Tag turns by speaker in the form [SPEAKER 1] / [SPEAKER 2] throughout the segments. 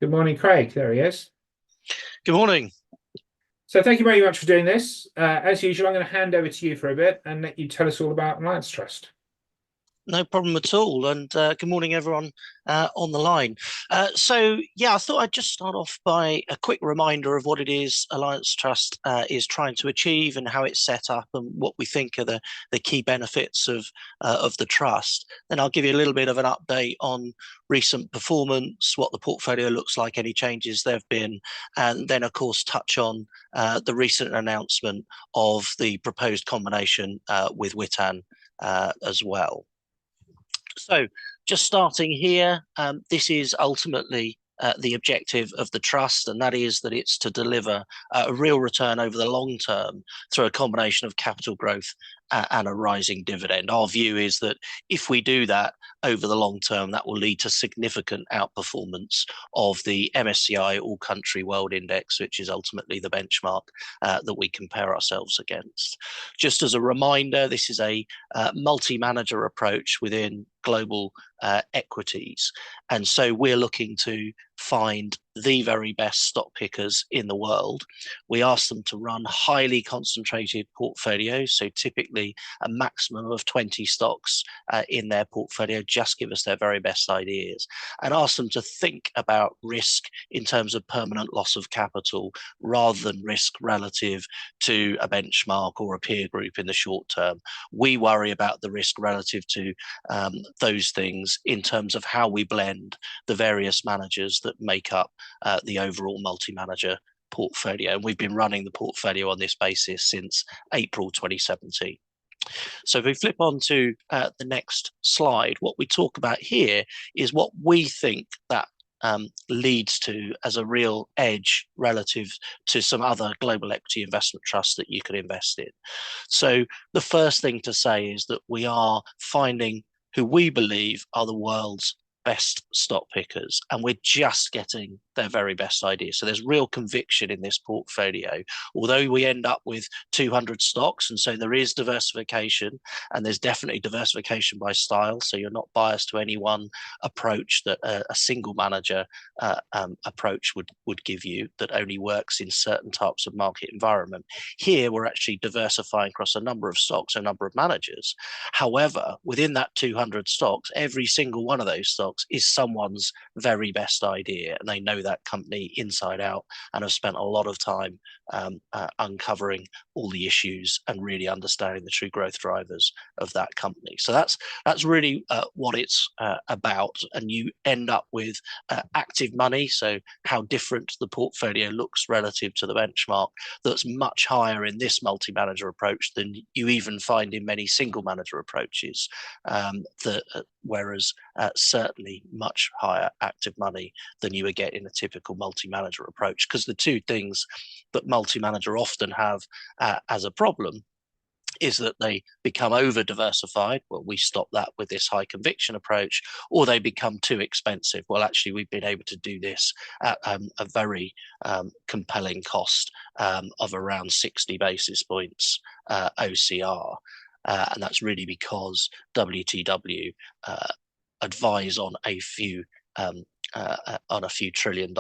[SPEAKER 1] Good morning, Craig. There he is.
[SPEAKER 2] Good morning.
[SPEAKER 1] So thank you very much for doing this. As usual, I'm going to hand over to you for a bit and let you tell us all about Alliance Trust.
[SPEAKER 2] No problem at all. And good morning, everyone on the line. I thought I'd just start off by a quick reminder of what it is Alliance Trust is trying to achieve and how it's set up and what we think are the key benefits of the trust. Then I'll give you a little bit of an update on recent performance, what the portfolio looks like, any changes there have been, and then, of course, touch on the recent announcement of the proposed combination with Witan as well. So just starting here, this is ultimately the objective of the trust, and that is that it's to deliver a real return over the long term through a combination of capital growth and a rising dividend. Our view is that if we do that over the long term, that will lead to significant outperformance of the MSCI All Country World Index, which is ultimately the benchmark that we compare ourselves against. Just as a reminder, this is a multi-manager approach within global equities. And so we're looking to find the very best stock pickers in the world. We ask them to run highly concentrated portfolios, so typically a maximum of 20 stocks in their portfolio, just give us their very best ideas, and ask them to think about risk in terms of permanent loss of capital rather than risk relative to a benchmark or a peer group in the short term. We worry about the risk relative to those things in terms of how we blend the various managers that make up the overall multi-manager portfolio. And we've been running the portfolio on this basis since April 2017. So if we flip on to the next slide, what we talk about here is what we think that leads to as a real edge relative to some other global equity investment trusts that you could invest in. So the first thing to say is that we are finding who we believe are the world's best stock pickers, and we're just getting their very best ideas. So there's real conviction in this portfolio, although we end up with 200 stocks, and so there is diversification, and there's definitely diversification by style, so you're not biased to any one approach that a single manager approach would give you that only works in certain types of market environment. Here we're actually diversifying across a number of stocks, a number of managers. However, within that 200 stocks, every single one of those stocks is someone's very best idea, and they know that company inside out and have spent a lot of time uncovering all the issues and really understanding the true growth drivers of that company. So that's really what it's about, and you end up with active money, so how different the portfolio looks relative to the benchmark, that's much higher in this multi-manager approach than you even find in many single manager approaches, whereas certainly much higher active money than you would get in a typical multi-manager approach, because the two things that multi-manager often have as a problem is that they become over diversified. Well, we stop that with this high conviction approach, or they become too expensive. Well, actually, we've been able to do this at a very compelling cost of around 60 basis points OCR. And that's really because WTW advise on a few $1 trillion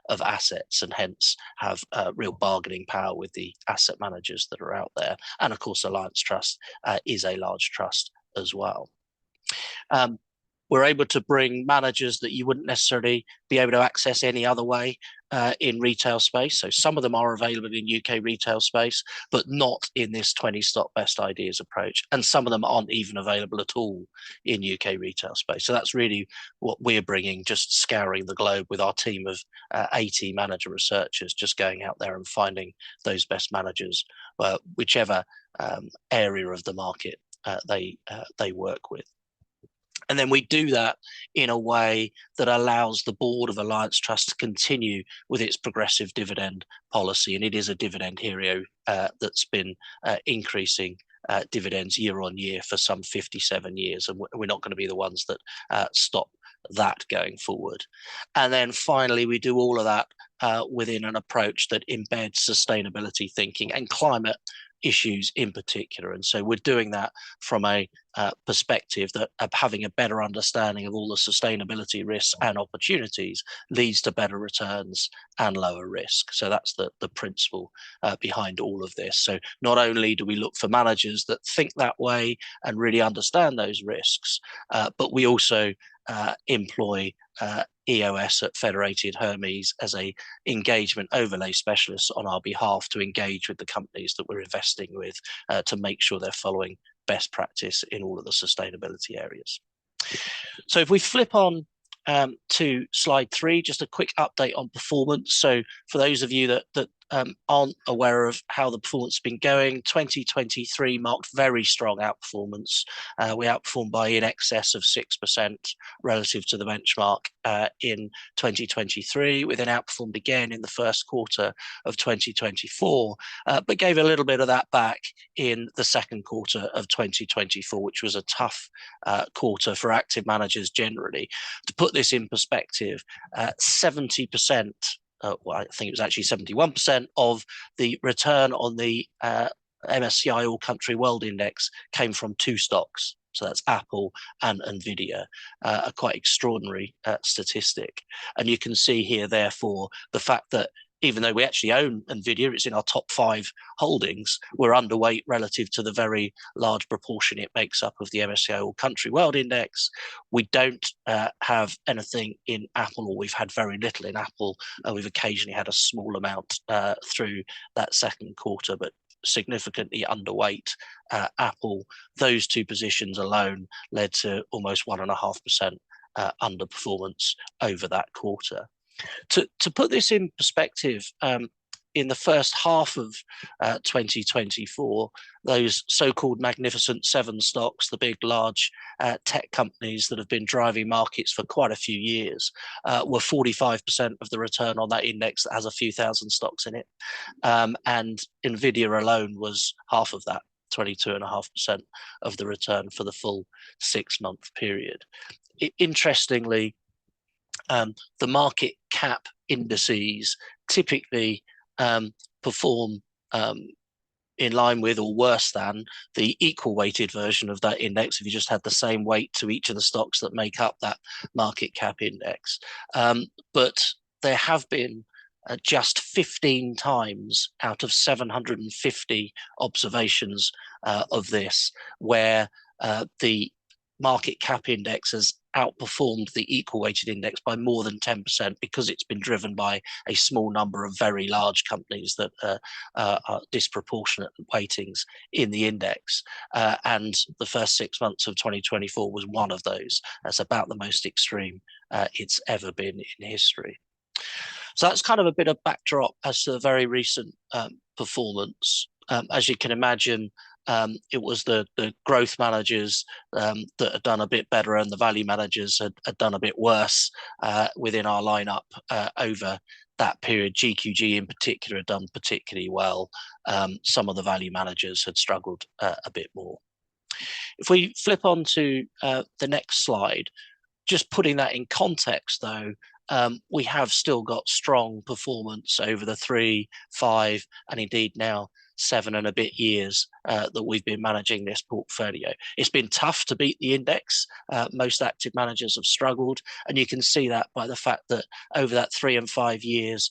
[SPEAKER 2] of assets, and hence have real bargaining power with the asset managers that are out there. And of course, Alliance Trust is a large trust as well. We're able to bring managers that you wouldn't necessarily be able to access any other way in retail space. So some of them are available in UK retail space, but not in this 20 stock best ideas approach. And some of them aren't even available at all in UK retail space. So that's really what we're bringing, just scouring the globe with our team of 80 manager researchers, just going out there and finding those best managers, whichever area of the market they work with. And then we do that in a way that allows the board of Alliance Trust to continue with its progressive dividend policy. And it is a dividend hero that's been increasing dividends year on year for some 57 years. And we're not going to be the ones that stop that going forward. And then finally, we do all of that within an approach that embeds sustainability thinking and climate issues in particular. And so we're doing that from a perspective that having a better understanding of all the sustainability risks and opportunities leads to better returns and lower risk. So that's the principle behind all of this. So not only do we look for managers that think that way and really understand those risks, but we also employ EOS at Federated Hermes as a engagement overlay specialist on our behalf to engage with the companies that we're investing with to make sure they're following best practice in all of the sustainability areas. So if we flip on to slide 3, just a quick update on performance. So for those of you that aren't aware of how the performance has been going, 2023 marked very strong outperformance. We outperformed by in excess of 6% relative to the benchmark in 2023, with an outperformed again in the first quarter of 2024, but gave a little bit of that back in the second quarter of 2024, which was a tough quarter for active managers generally. To put this in perspective, 70%, well, I think it was actually 71% of the return on the MSCI All Country World Index came from 2 stocks. So that's Apple and Nvidia, a quite extraordinary statistic. And you can see here, therefore, the fact that even though we actually own Nvidia, it's in our top 5 holdings, we're underweight relative to the very large proportion it makes up of the MSCI All Country World Index. We don't have anything in Apple, or we've had very little in Apple. We've occasionally had a small amount through that second quarter, but significantly underweight Apple. Those 2 positions alone led to almost 1.5% underperformance over that quarter. To put this in perspective, in the first half of 2024, those so-called Magnificent Seven stocks, the big, large tech companies that have been driving markets for quite a few years, were 45% of the return on that index that has a few thousand stocks in it. And Nvidia alone was half of that, 22.5% of the return for the full 6-month period. Interestingly, the market cap indices typically perform in line with or worse than the equal weighted version of that index if you just had the same weight to each of the stocks that make up that market cap index. But there have been just 15 times out of 750 observations of this where the market cap index has outperformed the equal weighted index by more than 10% because it's been driven by a small number of very large companies that are disproportionate weightings in the index. And the first 6 months of 2024 was one of those. That's about the most extreme it's ever been in history. So that's kind of a bit of backdrop as to the very recent performance. As you can imagine, it was the growth managers that had done a bit better, and the value managers had done a bit worse within our lineup over that period. GQG in particular had done particularly well. Some of the value managers had struggled a bit more. If we flip on to the next slide, just putting that in context though, we have still got strong performance over the 3, 5, and indeed now 7 and a bit years that we've been managing this portfolio. It's been tough to beat the index. Most active managers have struggled, and you can see that by the fact that over that 3 and 5 years,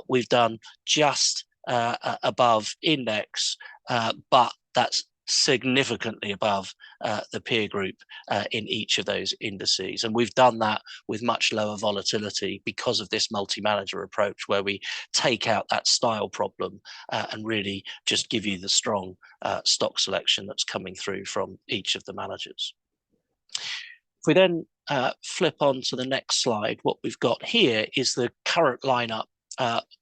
[SPEAKER 2] we've done just above index, but that's significantly above the peer group in each of those indices. And we've done that with much lower volatility because of this multi-manager approach, where we take out that style problem and really just give you the strong stock selection that's coming through from each of the managers. If we then flip on to the next slide, what we've got here is the current lineup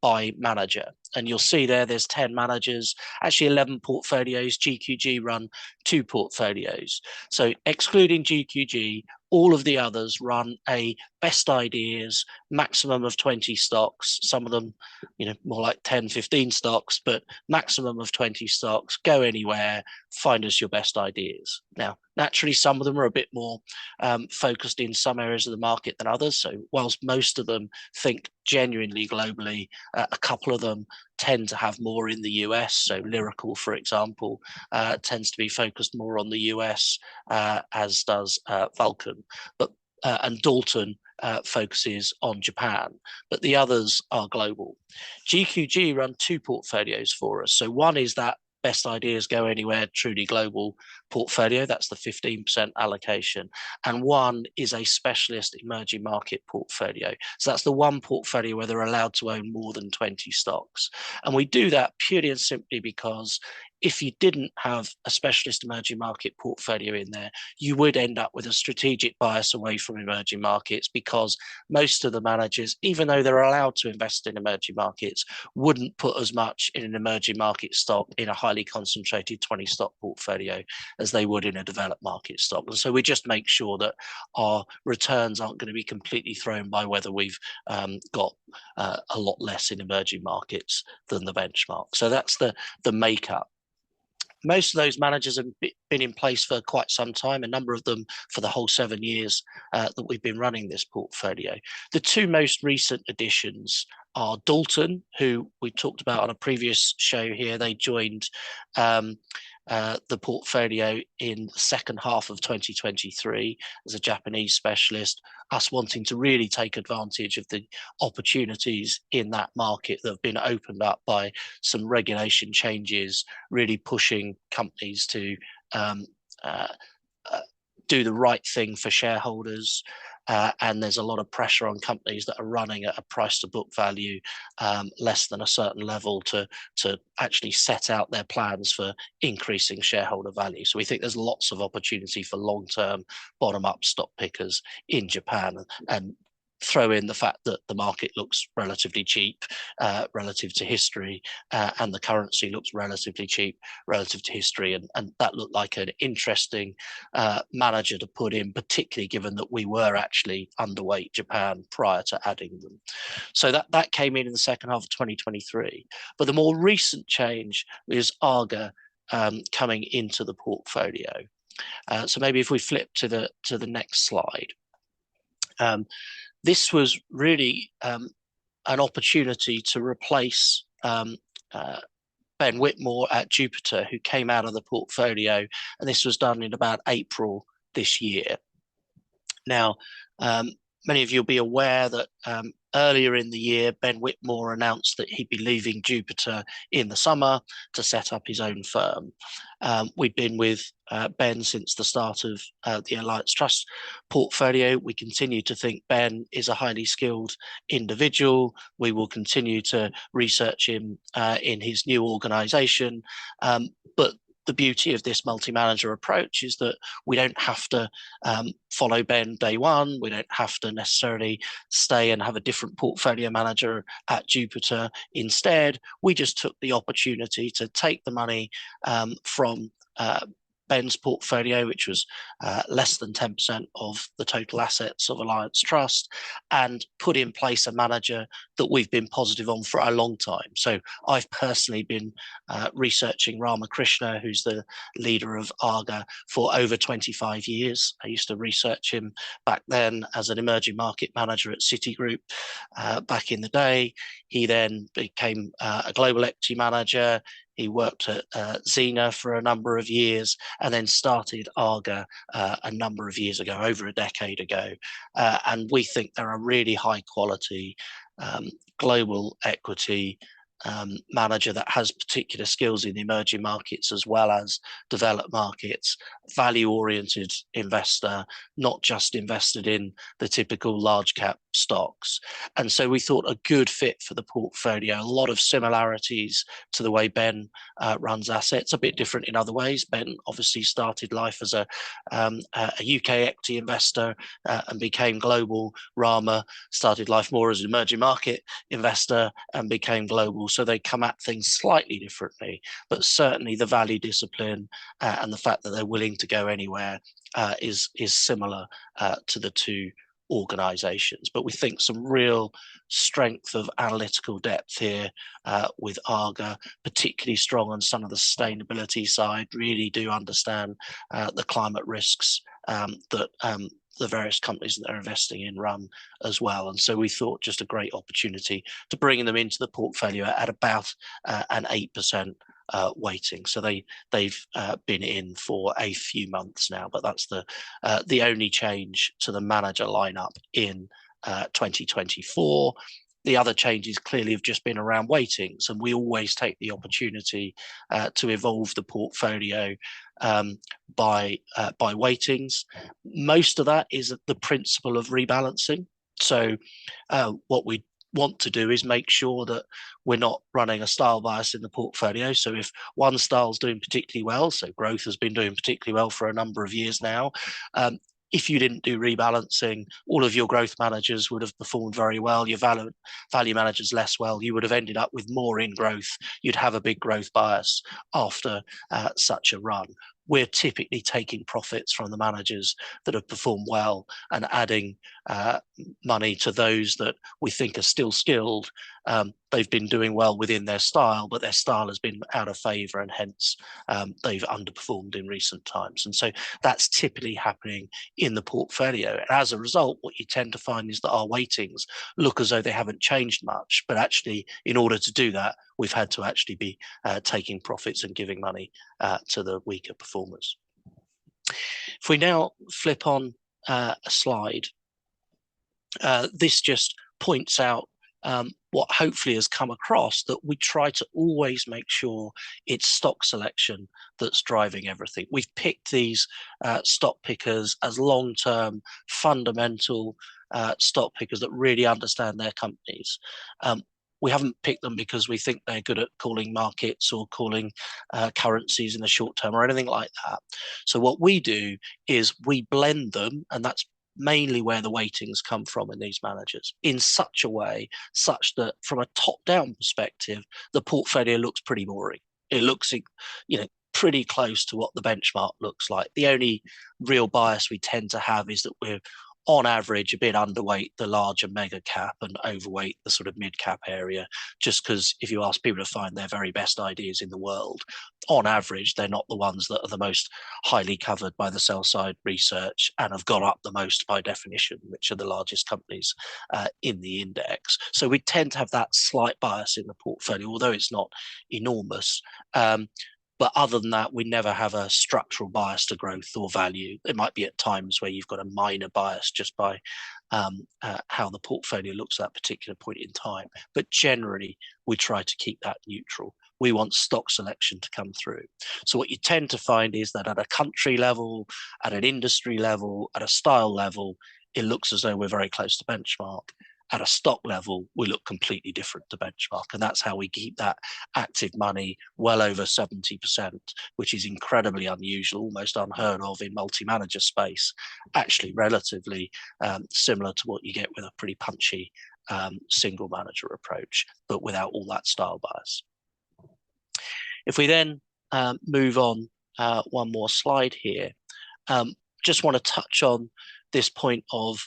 [SPEAKER 2] by manager. And you'll see there's 10 managers, actually 11 portfolios. GQG run 2 portfolios. So excluding GQG, all of the others run a best ideas maximum of 20 stocks, some of them, more like 10, 15 stocks, but maximum of 20 stocks, go anywhere, find us your best ideas. Now, naturally, some of them are a bit more focused in some areas of the market than others. So whilst most of them think genuinely globally, a couple of them tend to have more in the US. So Lyrical, for example, tends to be focused more on the US, as does Vulcan. And Dalton focuses on Japan, but the others are global. GQG run two portfolios for us. So one is that best ideas go anywhere, truly global portfolio. That's the 15% allocation. And one is a specialist emerging market portfolio. So that's the one portfolio where they're allowed to own more than 20 stocks. And we do that purely and simply because if you didn't have a specialist emerging market portfolio in there, you would end up with a strategic bias away from emerging markets, because most of the managers, even though they're allowed to invest in emerging markets, wouldn't put as much in an emerging market stock in a highly concentrated 20 stock portfolio as they would in a developed market stock. And so we just make sure that our returns aren't going to be completely thrown by whether we've got a lot less in emerging markets than the benchmark. So that's the makeup. Most of those managers have been in place for quite some time, a number of them for the whole 7 years that we've been running this portfolio. The two most recent additions are Dalton, who we talked about on a previous show here. They joined the portfolio in the second half of 2023 as a Japanese specialist, us wanting to really take advantage of the opportunities in that market that have been opened up by some regulation changes, really pushing companies to do the right thing for shareholders. And there's a lot of pressure on companies that are running at a price to book value less than a certain level to actually set out their plans for increasing shareholder value. So we think there's lots of opportunity for long-term bottom-up stock pickers in Japan, and throw in the fact that the market looks relatively cheap relative to history, and the currency looks relatively cheap relative to history. And that looked like an interesting manager to put in, particularly given that we were actually underweight Japan prior to adding them. So that came in the second half of 2023. But the more recent change is Arga coming into the portfolio. So maybe if we flip to the next slide. This was really an opportunity to replace Ben Whitmore at Jupiter, who came out of the portfolio, and this was done in about April this year. Now, many of you will be aware that earlier in the year, Ben Whitmore announced that he'd be leaving Jupiter in the summer to set up his own firm. We'd been with Ben since the start of the Alliance Trust portfolio. We continue to think Ben is a highly skilled individual. We will continue to research him in his new organization. But the beauty of this multi-manager approach is that we don't have to follow Ben day one. We don't have to necessarily stay and have a different portfolio manager at Jupiter. Instead, we just took the opportunity to take the money from Ben's portfolio, which was less than 10% of the total assets of Alliance Trust, and put in place a manager that we've been positive on for a long time. So I've personally been researching Ramakrishna, who's the leader of Arga, for over 25 years. I used to research him back then as an emerging market manager at Citigroup back in the day. He then became a global equity manager. He worked at Zena for a number of years, and then started Arga a number of years ago, over a decade ago. And we think they're a really high quality global equity manager that has particular skills in the emerging markets as well as developed markets, value-oriented investor, not just invested in the typical large cap stocks. And so we thought a good fit for the portfolio. A lot of similarities to the way Ben runs assets, a bit different in other ways. Ben obviously started life as a UK equity investor and became global. Rama started life more as an emerging market investor and became global. So they come at things slightly differently, but certainly the value discipline and the fact that they're willing to go anywhere is similar to the two organizations. But we think some real strength of analytical depth here with Arga, particularly strong on some of the sustainability side, really do understand the climate risks that the various companies that they're investing in run as well. And so we thought just a great opportunity to bring them into the portfolio at about an 8% weighting. So they've been in for a few months now, but that's the only change to the manager lineup in 2024. The other changes clearly have just been around weightings, and we always take the opportunity to evolve the portfolio by weightings. Most of that is the principle of rebalancing. So what we want to do is make sure that we're not running a style bias in the portfolio. So if one style is doing particularly well, so growth has been doing particularly well for a number of years now, if you didn't do rebalancing, all of your growth managers would have performed very well, your value managers less well. You would have ended up with more in growth. You'd have a big growth bias after such a run. We're typically taking profits from the managers that have performed well and adding money to those that we think are still skilled. They've been doing well within their style, but their style has been out of favor, and hence they've underperformed in recent times. And so that's typically happening in the portfolio. And as a result, what you tend to find is that our weightings look as though they haven't changed much, but actually in order to do that, we've had to actually be taking profits and giving money to the weaker performers. If we now flip on a slide, this just points out what hopefully has come across, that we try to always make sure it's stock selection that's driving everything. We've picked these stock pickers as long-term fundamental stock pickers that really understand their companies. We haven't picked them because we think they're good at calling markets or calling currencies in the short term or anything like that. So what we do is we blend them, and that's mainly where the weightings come from in these managers, in such a way such that from a top-down perspective, the portfolio looks pretty boring. It looks, pretty close to what the benchmark looks like. The only real bias we tend to have is that we're on average a bit underweight the larger mega cap and overweight the sort of mid cap area, just because if you ask people to find their very best ideas in the world, on average they're not the ones that are the most highly covered by the sell side research and have gone up the most by definition, which are the largest companies in the index. So we tend to have that slight bias in the portfolio, although it's not enormous. But other than that, we never have a structural bias to growth or value. There might be at times where you've got a minor bias just by how the portfolio looks at that particular point in time. But generally, we try to keep that neutral. We want stock selection to come through. So what you tend to find is that at a country level, at an industry level, at a style level, it looks as though we're very close to benchmark. At a stock level, we look completely different to benchmark. And that's how we keep that active money well over 70%, which is incredibly unusual, almost unheard of in multi-manager space, actually relatively similar to what you get with a pretty punchy single manager approach, but without all that style bias. If we then move on one more slide here, just want to touch on this point of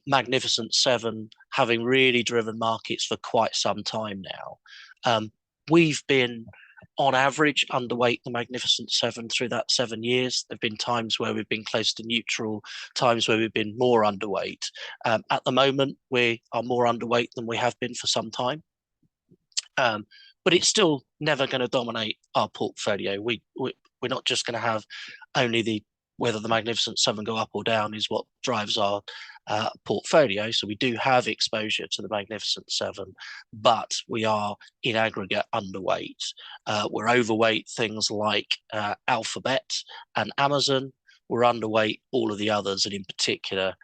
[SPEAKER 2] Magnificent Seven having really driven markets for quite some time now. We've been on average underweight the Magnificent Seven through that 7 years. There have been times where we've been close to neutral, times where we've been more underweight. At the moment, we are more underweight than we have been for some time. But it's still never going to dominate our portfolio. We're not just going to have only whether the Magnificent Seven go up or down is what drives our portfolio. So we do have exposure to the Magnificent Seven, but we are in aggregate underweight. We're overweight things like Alphabet and Amazon. We're underweight all of the others, and in particular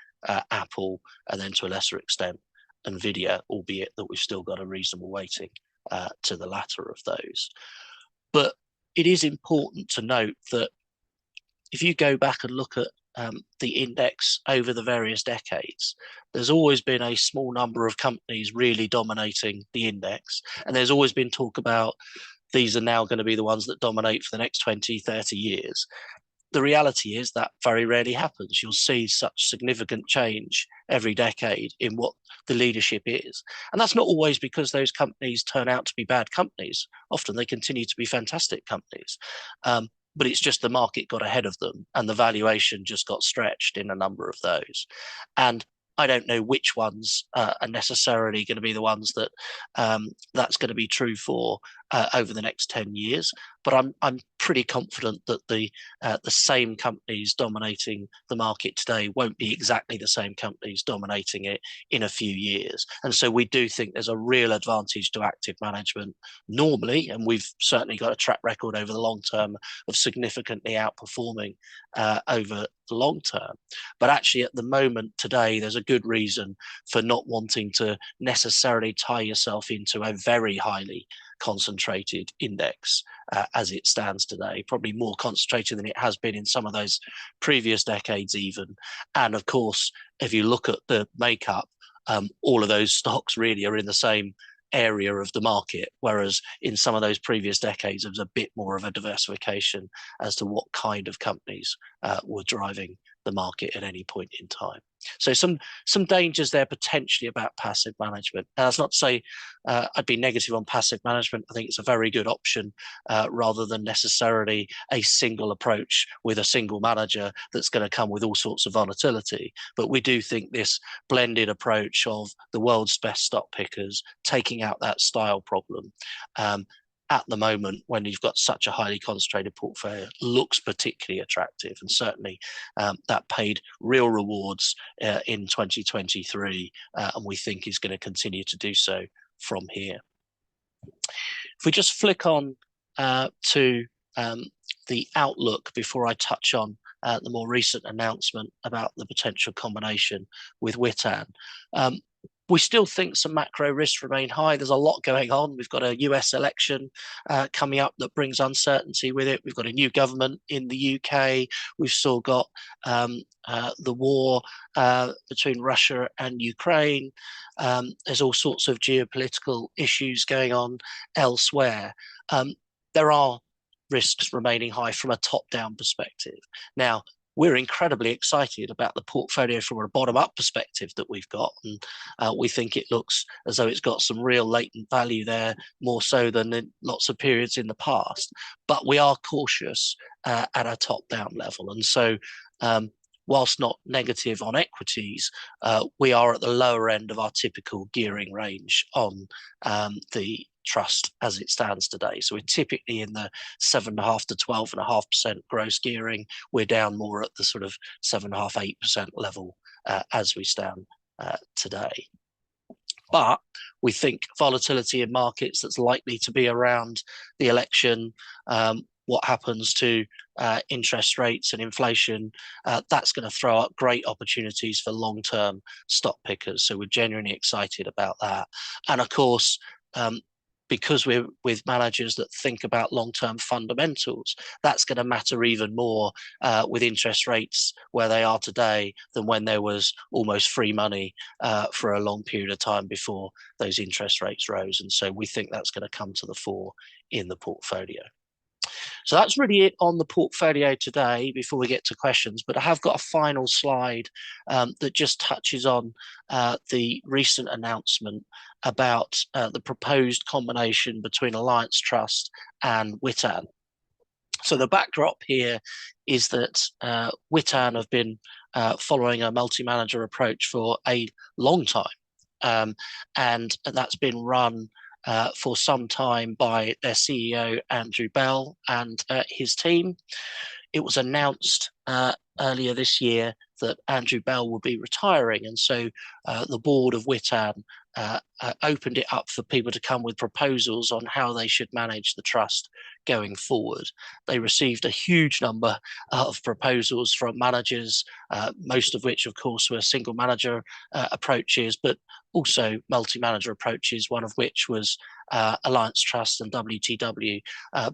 [SPEAKER 2] Apple, and then to a lesser extent Nvidia, albeit that we've still got a reasonable weighting to the latter of those. But it is important to note that if you go back and look at the index over the various decades, there's always been a small number of companies really dominating the index. And there's always been talk about these are now going to be the ones that dominate for the next 20, 30 years. the reality is that very rarely happens. You'll see such significant change every decade in what the leadership is. And that's not always because those companies turn out to be bad companies. Often they continue to be fantastic companies. But it's just the market got ahead of them and the valuation just got stretched in a number of those. And I don't know which ones are necessarily going to be the ones that that's going to be true for over the next 10 years. But I'm pretty confident that the same companies dominating the market today won't be exactly the same companies dominating it in a few years. And so we do think there's a real advantage to active management normally, and we've certainly got a track record over the long term of significantly outperforming over the long term. But actually at the moment today, there's a good reason for not wanting to necessarily tie yourself into a very highly concentrated index as it stands today, probably more concentrated than it has been in some of those previous decades even. And of course, if you look at the makeup, all of those stocks really are in the same area of the market, whereas in some of those previous decades, there was a bit more of a diversification as to what kind of companies were driving the market at any point in time. So some dangers there potentially about passive management. Now, that's not to say I'd be negative on passive management. I think it's a very good option rather than necessarily a single approach with a single manager that's going to come with all sorts of volatility. But we do think this blended approach of the world's best stock pickers, taking out that style problem, at the moment, when you've got such a highly concentrated portfolio, looks particularly attractive. And certainly that paid real rewards in 2023, and we think is going to continue to do so from here. If we just flick on to the outlook before I touch on the more recent announcement about the potential combination with Witan. We still think some macro risks remain high. There's a lot going on. We've got a US election coming up that brings uncertainty with it. We've got a new government in the UK. We've still got the war between Russia and Ukraine. There's all sorts of geopolitical issues going on elsewhere. There are risks remaining high from a top-down perspective. Now, we're incredibly excited about the portfolio from a bottom-up perspective that we've got. And we think it looks as though it's got some real latent value there, more so than in lots of periods in the past. But we are cautious at a top-down level. And so whilst not negative on equities, we are at the lower end of our typical gearing range on the trust as it stands today. So we're typically in the 7.5 to 12.5% gross gearing. We're down more at the sort of 7.5, 8% level as we stand today. But we think volatility in markets that's likely to be around the election, what happens to interest rates and inflation, that's going to throw up great opportunities for long-term stock pickers. So we're genuinely excited about that. And of course, because we're with managers that think about long-term fundamentals, that's going to matter even more with interest rates where they are today than when there was almost free money for a long period of time before those interest rates rose. And so we think that's going to come to the fore in the portfolio. So that's really it on the portfolio today before we get to questions. But I have got a final slide that just touches on the recent announcement about the proposed combination between Alliance Trust and Witan. So the backdrop here is that Witan have been following a multi-manager approach for a long time. And that's been run for some time by their CEO, Andrew Bell, and his team. It was announced earlier this year that Andrew Bell will be retiring. And so the board of Witan opened it up for people to come with proposals on how they should manage the trust going forward. They received a huge number of proposals from managers, most of which, of course, were single manager approaches, but also multi-manager approaches, one of which was Alliance Trust and WTW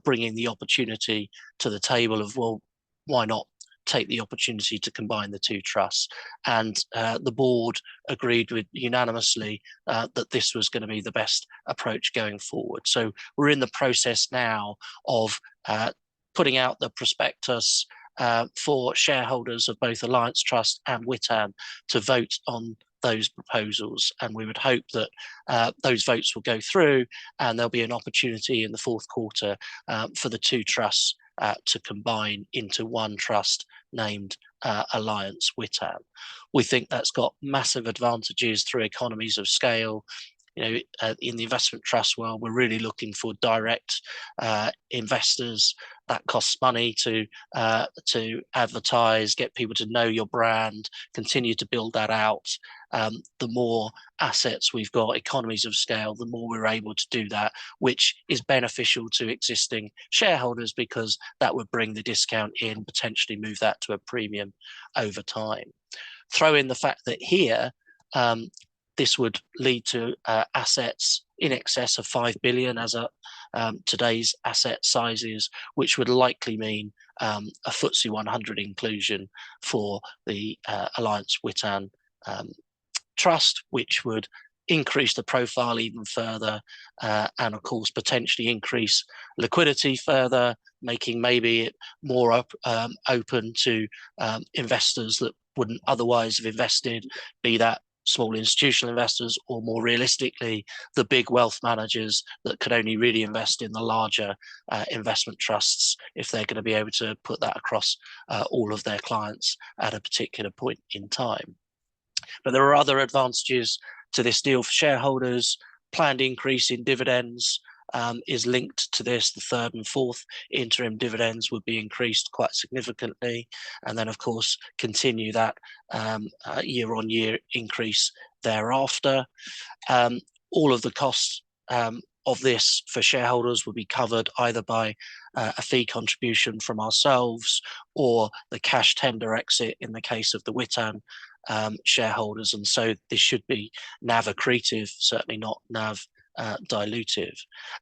[SPEAKER 2] bringing the opportunity to the table of, well, why not take the opportunity to combine the two trusts? And the board agreed with unanimously that this was going to be the best approach going forward. So we're in the process now of putting out the prospectus, for shareholders of both Alliance Trust and Witan to vote on those proposals, and we would hope that those votes will go through, and there'll be an opportunity in the fourth quarter for the two trusts to combine into one trust named Alliance Witan. We think that's got massive advantages through economies of scale. In the investment trust world, we're really looking for direct investors. That costs money to advertise, get people to know your brand, continue to build that out. The more assets we've got, economies of scale, the more we're able to do that, which is beneficial to existing shareholders because that would bring the discount in, potentially move that to a premium over time. Throw in the fact that here, this would lead to assets in excess of 5 billion as today's asset sizes, which would likely mean a FTSE 100 inclusion for the Alliance Witan Trust, which would increase the profile even further, and of course potentially increase liquidity further, making maybe it more open to investors that wouldn't otherwise have invested, be that small institutional investors or, more realistically, the big wealth managers that could only really invest in the larger investment trusts if they're going to be able to put that across all of their clients at a particular point in time. But there are other advantages to this deal for shareholders. Planned increase in dividends is linked to this. The third and fourth interim dividends would be increased quite significantly, and then of course continue that year-on-year increase thereafter. All of the costs of this for shareholders will be covered either by a fee contribution from ourselves or the cash tender exit in the case of the Witan shareholders, and so this should be NAV accretive, certainly not NAV dilutive.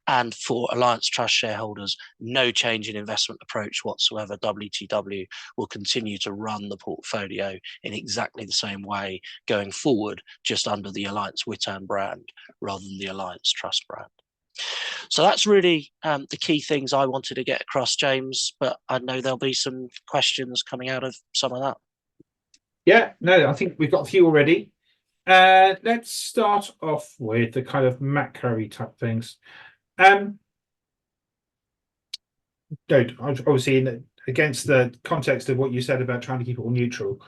[SPEAKER 2] And for Alliance Trust shareholders, no change in investment approach whatsoever. WTW will continue to run the portfolio in exactly the same way going forward, just under the Alliance Witan brand rather than the Alliance Trust brand. So that's really the key things I wanted to get across, James, but I know there'll be some questions coming out of some of that.
[SPEAKER 1] Yeah, no, I think we've got a few already. Let's start off with the kind of macro type things. Obviously, against the context of what you said about trying to keep it all neutral,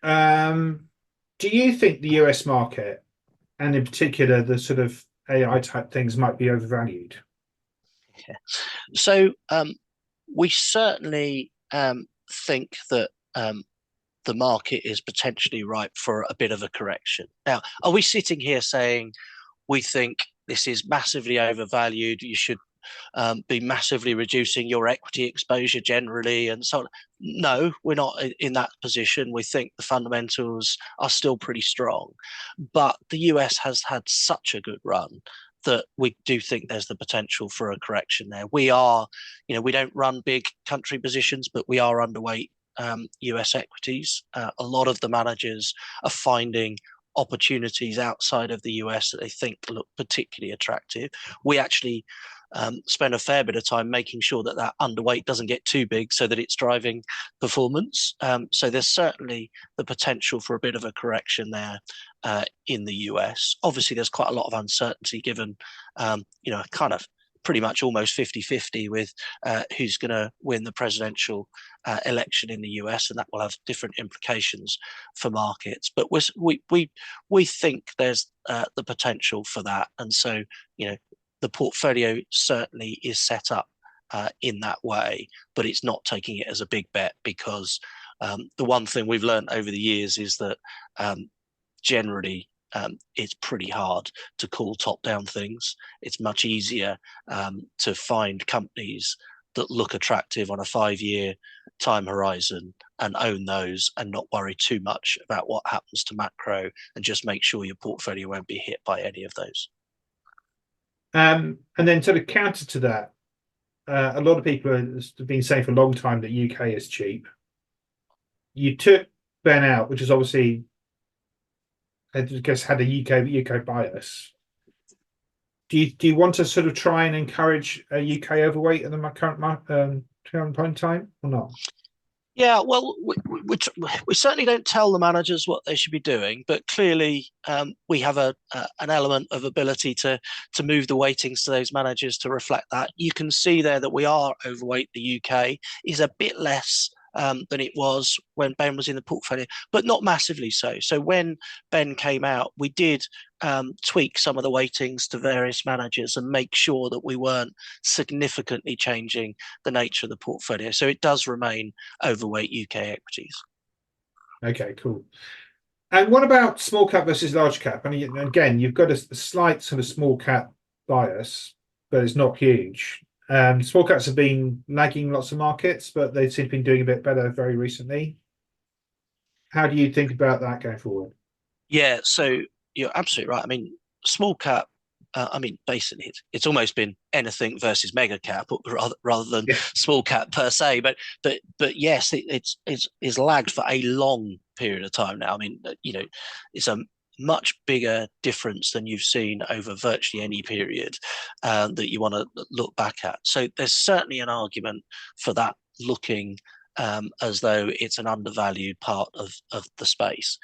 [SPEAKER 1] do you think the US market, and in particular the sort of AI type things, might be overvalued?
[SPEAKER 2] Yeah. So we certainly think that the market is potentially ripe for a bit of a correction. Now, are we sitting here saying we think this is massively overvalued, you should be massively reducing your equity exposure generally and so on? No, we're not in that position. We think the fundamentals are still pretty strong, but the US has had such a good run that we do think there's the potential for a correction there. We are, we don't run big country positions, but we are underweight US equities. A lot of the managers are finding opportunities outside of the US that they think look particularly attractive. We actually spend a fair bit of time making sure that that underweight doesn't get too big so that it's driving performance. So there's certainly the potential for a bit of a correction there in the US. Obviously, there's quite a lot of uncertainty given, kind of pretty much almost 50-50 with who's going to win the presidential election in the US, and that will have different implications for markets. But we think there's the potential for that, and so the portfolio certainly is set up in that way, but it's not taking it as a big bet because the one thing we've learned over the years is that generally it's pretty hard to call top-down things. It's much easier to find companies that look attractive on a 5-year time horizon and own those and not worry too much about what happens to macro and just make sure your portfolio won't be hit by any of those.
[SPEAKER 1] And then sort of counter to that, a lot of people have been saying for a long time that UK is cheap. You took Ben out, which is obviously, I guess, had a UK bias. Do you want to sort of try and encourage a UK overweight in the current point in time or not?
[SPEAKER 2] Yeah, well, we certainly don't tell the managers what they should be doing, but clearly we have an element of ability to move the weightings to those managers to reflect that. You can see there that we are overweight. The UK is a bit less than it was when Ben was in the portfolio, but not massively so. So when Ben came out, we did tweak some of the weightings to various managers and make sure that we weren't significantly changing the nature of the portfolio. So it does remain overweight UK equities.
[SPEAKER 1] Okay, cool. And what about small cap versus large cap? I mean, again, you've got a slight sort of small cap bias, but it's not huge. Small caps have been lagging lots of markets, but they seem to be doing a bit better very recently. How do you think about that going forward?
[SPEAKER 2] Yeah, so you're absolutely right. I mean, small cap. I mean, basically, it's almost been anything versus mega cap rather than
[SPEAKER 1] Yeah.
[SPEAKER 2] small cap per se. But yes, it's lagged for a long period of time now. I mean, it's a much bigger difference than you've seen over virtually any period that you want to look back at. So there's certainly an argument for that looking as though it's an undervalued part of the space.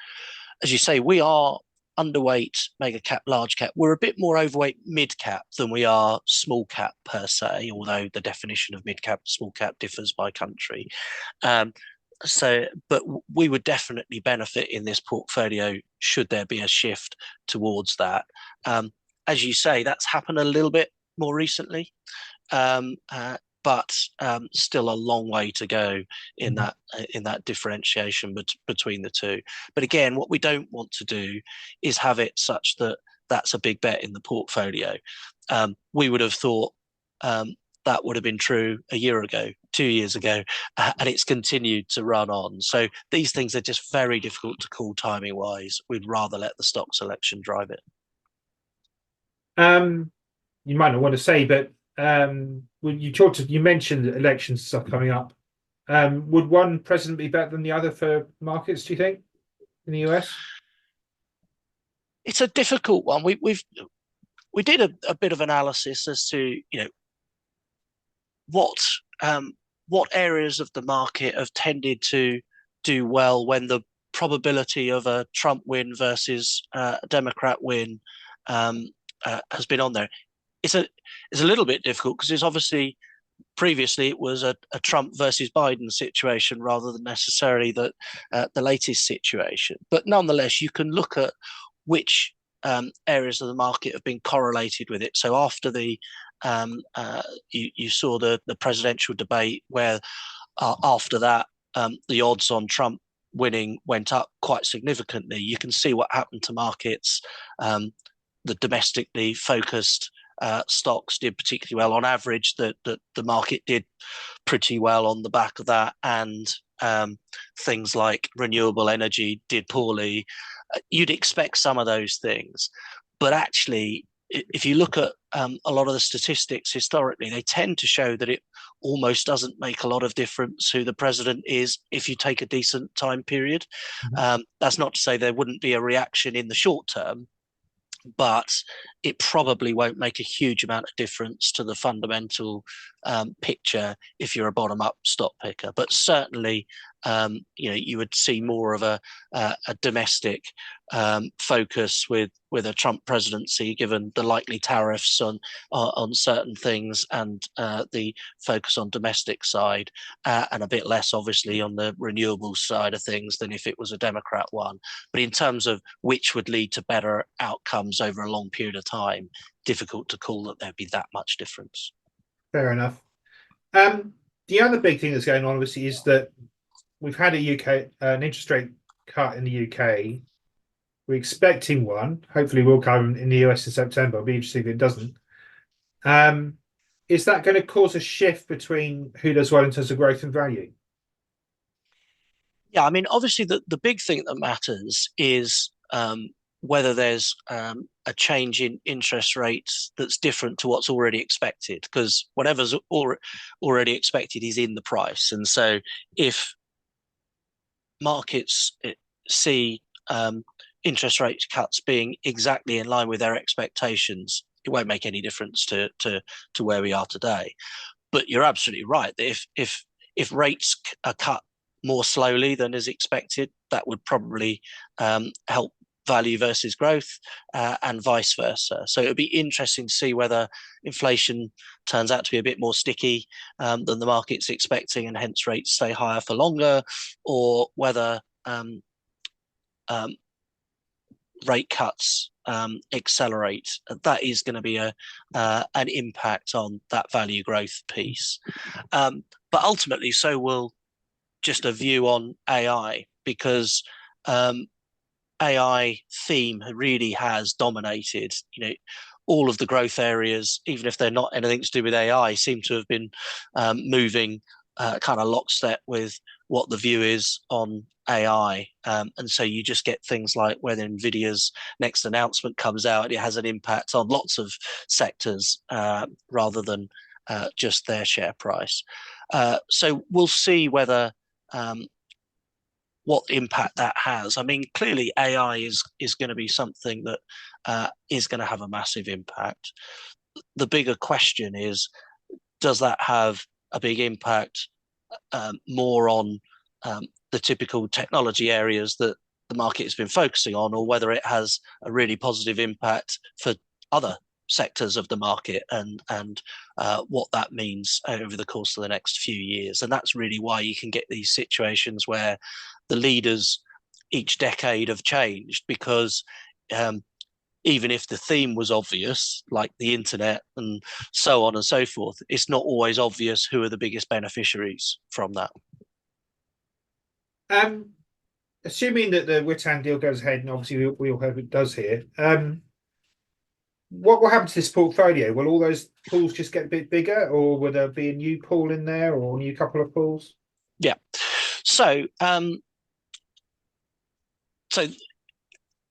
[SPEAKER 2] As you say, we are underweight mega cap, large cap. We're a bit more overweight mid cap than we are small cap per se, although the definition of mid cap, small cap differs by country. Um, but we would definitely benefit in this portfolio should there be a shift towards that. As you say, that's happened a little bit more recently. Um, uh, but still a long way to go in that differentiation between the two. But again, what we don't want to do is have it such that that's a big bet in the portfolio. We would have thought that would have been true a year ago, 2 years ago, and it's continued to run on. So these things are just very difficult to call timing wise. We'd rather let the stock selection drive it.
[SPEAKER 1] You might not want to say, but when you mentioned elections stuff coming up. Would one president be better than the other for markets, do you think, in the US?
[SPEAKER 2] It's a difficult one. We did a bit of analysis as to what what areas of the market have tended to do well when the probability of a Trump win versus a Democrat win has been on there. It's a little bit difficult because it's obviously previously it was a Trump versus Biden situation rather than necessarily the latest situation. But nonetheless, you can look at which areas of the market have been correlated with it. So after you saw the presidential debate where after that the odds on Trump winning went up quite significantly. You can see what happened to markets. The domestically focused stocks did particularly well. On average, the market did pretty well on the back of that, and things like renewable energy did poorly. You'd expect some of those things, but actually, if you look at a lot of the statistics historically, they tend to show that it almost doesn't make a lot of difference who the president is if you take a decent time period. That's not to say there wouldn't be a reaction in the short term, but it probably won't make a huge amount of difference to the fundamental picture if you're a bottom-up stock picker. But certainly, you would see more of a domestic focus with a Trump presidency, given the likely tariffs on certain things and the focus on domestic side, and a bit less obviously on the renewable side of things than if it was a Democrat one. But in terms of which would lead to better outcomes over a long period of time, difficult to call that there'd be that much difference.
[SPEAKER 1] Fair enough. The other big thing that's going on, obviously, is that we've had an interest rate cut in the UK. We're expecting one. Hopefully, will come in the US in September. It'll be interesting if it doesn't. Is that going to cause a shift between who does well in terms of growth and value?
[SPEAKER 2] Yeah, I mean, obviously, the big thing that matters is whether there's a change in interest rates that's different to what's already expected, because whatever's already expected is in the price. And so if markets see interest rate cuts being exactly in line with their expectations, it won't make any difference to where we are today. But you're absolutely right that if rates are cut more slowly than is expected, that would probably help value versus growth, and vice versa. So it would be interesting to see whether inflation turns out to be a bit more sticky than the market's expecting, and hence rates stay higher for longer, or whether rate cuts accelerate. That is going to be an impact on that value growth piece. But ultimately, so will just a view on AI, because AI theme really has dominated, all of the growth areas, even if they're not anything to do with AI, seem to have been moving kind of lockstep with what the view is on AI. And so you just get things like whether NVIDIA's next announcement comes out, it has an impact on lots of sectors rather than just their share price. So we'll see whether what impact that has. I mean, clearly AI is going to be something that is going to have a massive impact. The bigger question is, does that have a big impact more on the typical technology areas that the market has been focusing on, or whether it has a really positive impact for other sectors of the market, and what that means over the course of the next few years. And that's really why you can get these situations where the leaders each decade have changed, because even if the theme was obvious, like the internet and so on and so forth, it's not always obvious who are the biggest beneficiaries from that.
[SPEAKER 1] Assuming that the Witan deal goes ahead, and obviously we all hope it does here, what will happen to this portfolio? Will all those pools just get a bit bigger, or will there be a new pool in there, or a new couple of pools?
[SPEAKER 2] Yeah. So,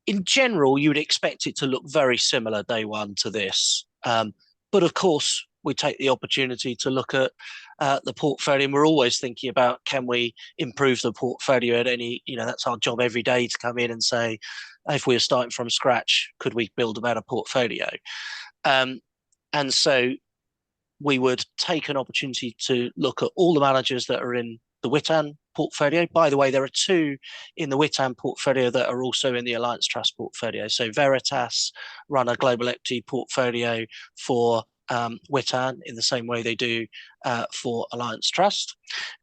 [SPEAKER 2] in general, you would expect it to look very similar day one to this. But of course, we take the opportunity to look at the portfolio, and we're always thinking about, can we improve the portfolio at any, that's our job every day, to come in and say, if we were starting from scratch, could we build a better portfolio? And so we would take an opportunity to look at all the managers that are in the Witan portfolio. By the way, there are two in the Witan portfolio that are also in the Alliance Trust portfolio. So Veritas run a global equity portfolio for Witan in the same way they do for Alliance Trust,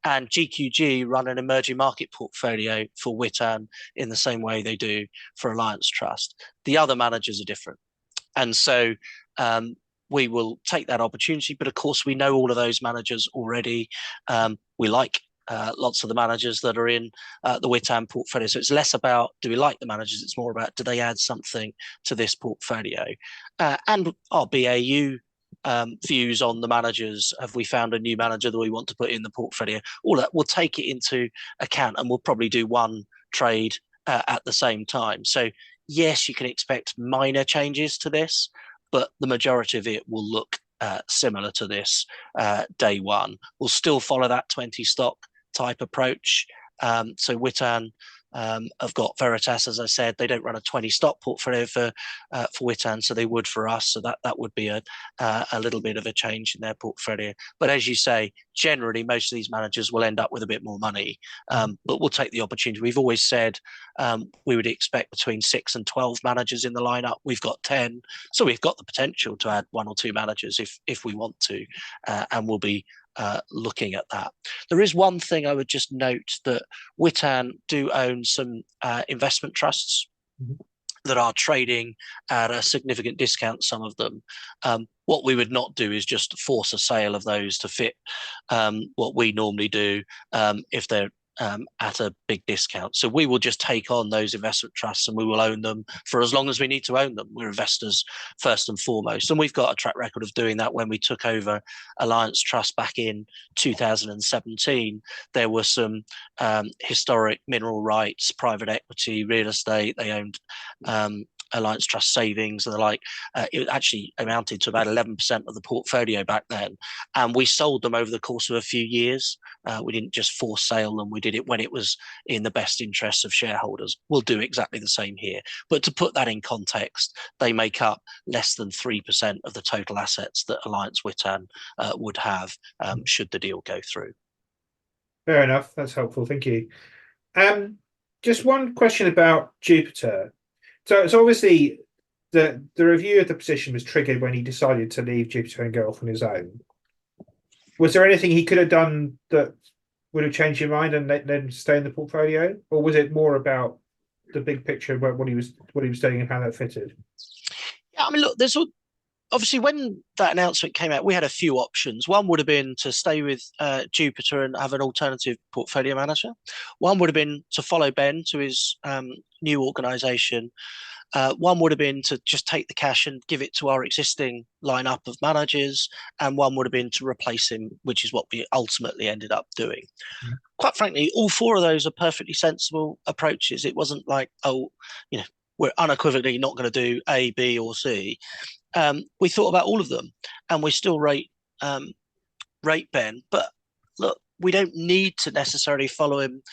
[SPEAKER 2] and GQG run an emerging market portfolio for Witan in the same way they do for Alliance Trust. The other managers are different, and so we will take that opportunity. But of course, we know all of those managers already. We like lots of the managers that are in the Witan portfolio. So it's less about, do we like the managers? It's more about, do they add something to this portfolio? And our BAU views on the managers. Have we found a new manager that we want to put in the portfolio? All that, we'll take it into account, and we'll probably do one trade at the same time. So yes, you can expect minor changes to this, but the majority of it will look similar to this day one. We'll still follow that 20 stock type approach. So Witan have got Veritas, as I said. They don't run a 20 stock portfolio for Witan, so they would for us. So that would be a little bit of a change in their portfolio. But as you say, generally most of these managers will end up with a bit more money. But we'll take the opportunity. We've always said we would expect between 6 and 12 managers in the lineup. We've got 10, so we've got the potential to add 1 or 2 managers if we want to, and we'll be looking at that. There is one thing I would just note, that Witan do own some investment trusts that are trading at a significant discount, some of them. What we would not do is just force a sale of those to fit what we normally do if they're at a big discount. So we will just take on those investment trusts, and we will own them for as long as we need to own them. We're investors first and foremost, and we've got a track record of doing that. When we took over Alliance Trust back in 2017, there were some historic mineral rights, private equity, real estate. They owned Alliance Trust savings and the like. It actually amounted to about 11% of the portfolio back then, and we sold them over the course of a few years. We didn't just force sale them; we did it when it was in the best interests of shareholders. We'll do exactly the same here. But to put that in context, they make up less than 3% of the total assets that Alliance Witan would have should the deal go through.
[SPEAKER 1] Fair enough. That's helpful. Thank you. Just one question about Jupiter. So obviously the review of the position was triggered when he decided to leave Jupiter and go off on his own. Was there anything he could have done that would have changed your mind and let them stay in the portfolio, or was it more about the big picture about what he was doing and how that fitted?
[SPEAKER 2] Yeah, I mean, look, there's obviously when that announcement came out, we had a few options. One would have been to stay with Jupiter and have an alternative portfolio manager. One would have been to follow Ben to his new organisation. One would have been to just take the cash and give it to our existing lineup of managers, and one would have been to replace him, which is what we ultimately ended up doing. Quite frankly, all four of those are perfectly sensible approaches. It wasn't like, oh, we're unequivocally not going to do A, B, or C. We thought about all of them, and we still rate Ben. But look, we don't need to necessarily follow him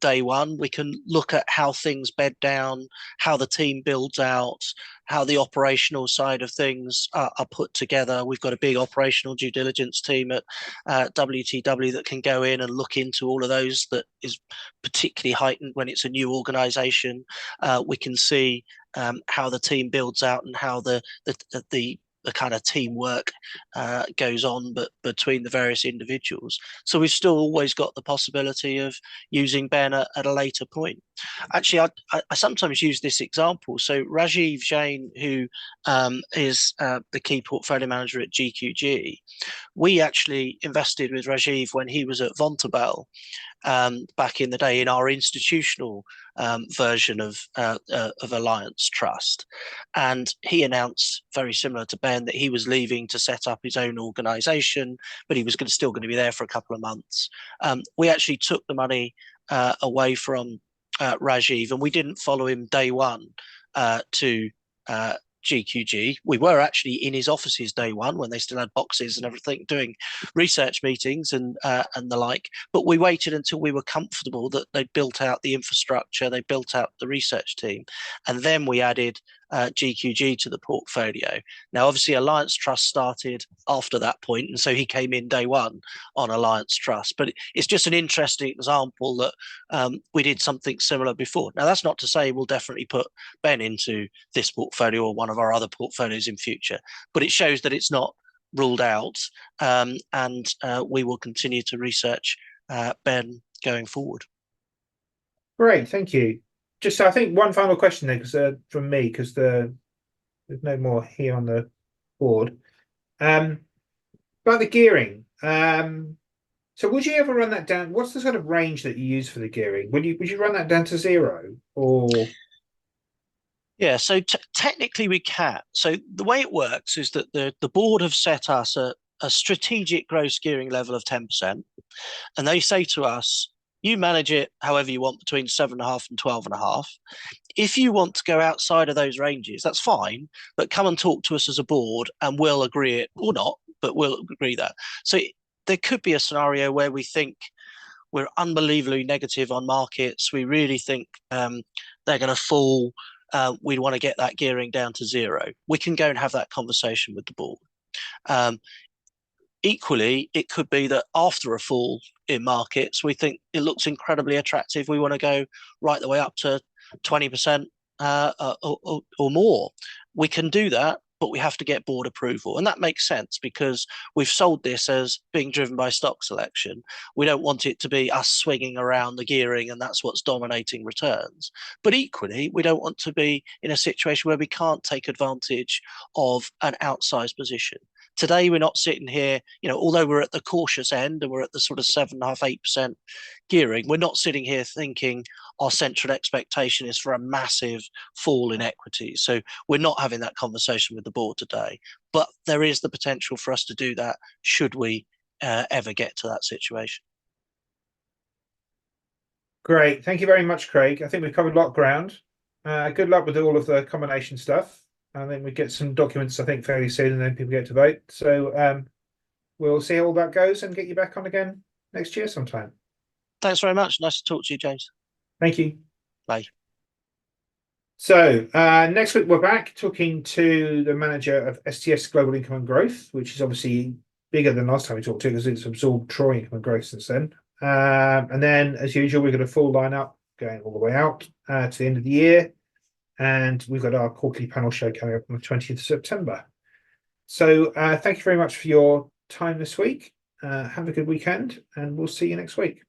[SPEAKER 2] day one. We can look at how things bed down, how the team builds out, how the operational side of things are put together. We've got a big operational due diligence team at WTW that can go in and look into all of those. That is particularly heightened when it's a new organisation. We can see how the team builds out and how the kind of teamwork goes on but between the various individuals. So we've still always got the possibility of using Ben at a later point. Actually, I sometimes use this example. So Rajiv Jain, who is the key portfolio manager at GQG, we actually invested with Rajiv when he was at Vontobel back in the day in our institutional version of Alliance Trust. And he announced, very similar to Ben, that he was leaving to set up his own organisation, but he was still going to be there for a couple of months. We actually took the money away from Rajiv, and we didn't follow him day one to GQG. We were actually in his offices day one when they still had boxes and everything, doing research meetings and the like. But we waited until we were comfortable that they'd built out the infrastructure, they built out the research team, and then we added GQG to the portfolio. Now, obviously, Alliance Trust started after that point, and so he came in day one on Alliance Trust. But it's just an interesting example that we did something similar before. Now, that's not to say we'll definitely put Ben into this portfolio or one of our other portfolios in future, but it shows that it's not ruled out, and we will continue to research Ben going forward.
[SPEAKER 1] Great, thank you. Just I think one final question then, because from me, because there's no more here on the board. About the gearing. So would you ever run that down? What's the sort of range that you use for the gearing? Would you run that down to 0 or?
[SPEAKER 2] Yeah, so technically we can. So the way it works is that the board have set us a strategic gross gearing level of 10%, and they say to us, you manage it however you want between 7.5 and 12.5. If you want to go outside of those ranges, that's fine, but come and talk to us as a board and we'll agree it or not, but we'll agree that. So there could be a scenario where we think we're unbelievably negative on markets. We really think they're going to fall. We'd want to get that gearing down to 0. We can go and have that conversation with the board. Equally, it could be that after a fall in markets, we think it looks incredibly attractive. We want to go right the way up to 20% or more. We can do that, but we have to get board approval. And that makes sense because we've sold this as being driven by stock selection. We don't want it to be us swinging around the gearing and that's what's dominating returns. But equally, we don't want to be in a situation where we can't take advantage of an outsized position. Today, we're not sitting here, although we're at the cautious end and we're at the sort of 7.5%, 8% gearing, we're not sitting here thinking our central expectation is for a massive fall in equities. So we're not having that conversation with the board today. But there is the potential for us to do that should we ever get to that situation.
[SPEAKER 1] Great. Thank you very much, Craig. I think we've covered a lot of ground. Good luck with all of the combination stuff. And then we get some documents, I think, fairly soon, and then people get to vote. So we'll see how all that goes and get you back on again next year sometime.
[SPEAKER 2] Thanks very much. Nice to talk to you, James.
[SPEAKER 1] Thank you.
[SPEAKER 2] Bye.
[SPEAKER 1] So next week we're back talking to the manager of STS Global Income and Growth, which is obviously bigger than last time we talked to because it's absorbed Troy Income and Growth since then. And then, as usual, we've got a full lineup going all the way out to the end of the year. And we've got our quarterly panel show coming up on the 20th of September. So thank you very much for your time this week. Have a good weekend, and we'll see you next week.